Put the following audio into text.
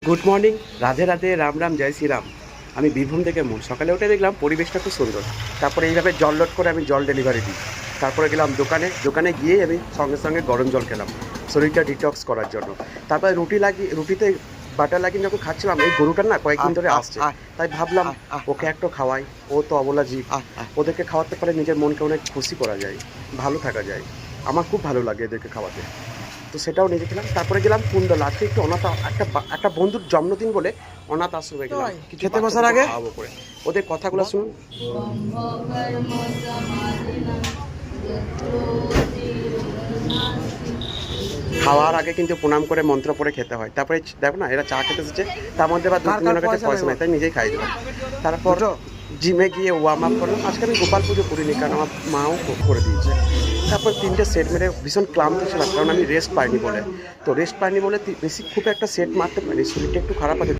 Good morning, Radhe Radhe, Ram Ram, জয় শ্রীরাম। আমি বীরভূম থেকে মন সকালে উঠে দেখলাম পরিবেশটা খুব সুন্দর। তারপরে এইভাবে জল লোড করে আমি জল ডেলিভারি দিই। তারপরে গেলাম দোকানে গিয়েই আমি সঙ্গে সঙ্গে গরম জল খেলাম শরীরটা ডিটক্স করার জন্য। তারপরে রুটিতে বাটার লাগিয়ে যখন খাচ্ছিলাম, এই গরুটার না কয়েকদিন ধরে আসছে, তাই ভাবলাম ওকে একটু খাওয়াই। ও তো অবলা জীব, ওদেরকে খাওয়াতে পারলে নিজের মনকে অনেক খুশি করা যায়, ভালো থাকা যায়। আমার খুব ভালো লাগে এদেরকে খাওয়াতে, তো সেটাও নিজে খেলাম। তারপরে গেলাম কুণ্ডল, আজকে একটু একটা বন্ধুর জন্মদিন বলে অনাথ আশ্রমে গেলাম কিছু খেতে বসার আগে খাওয়াবো করে। ওদের কথাগুলো শুনুন। খাওয়ার আগে কিন্তু প্রণাম করে মন্ত্র পড়ে খেতে হয়। তারপরে দেখো না, এরা চা খেতে এসেছে, তার মধ্যে আবার 2-3 জনের কাছে পয়সা নেই, তাই নিজেই খাই দিলাম। তারপর জিমে গিয়ে ওয়ার্ম আপ করলাম। আজকে আমি গোপাল পুজো করিনি, কারণ আমার মাও করে দিয়েছে। তারপর 3টে সেট মেরে ভীষণ ক্লান্ত ছিলাম, কারণ আমি রেস্ট পাইনি বলে। তো রেস্ট পাইনি বলে বেশি খুব একটা সেট মারতে পারিনি, শরীরটা একটু খারাপ আছে।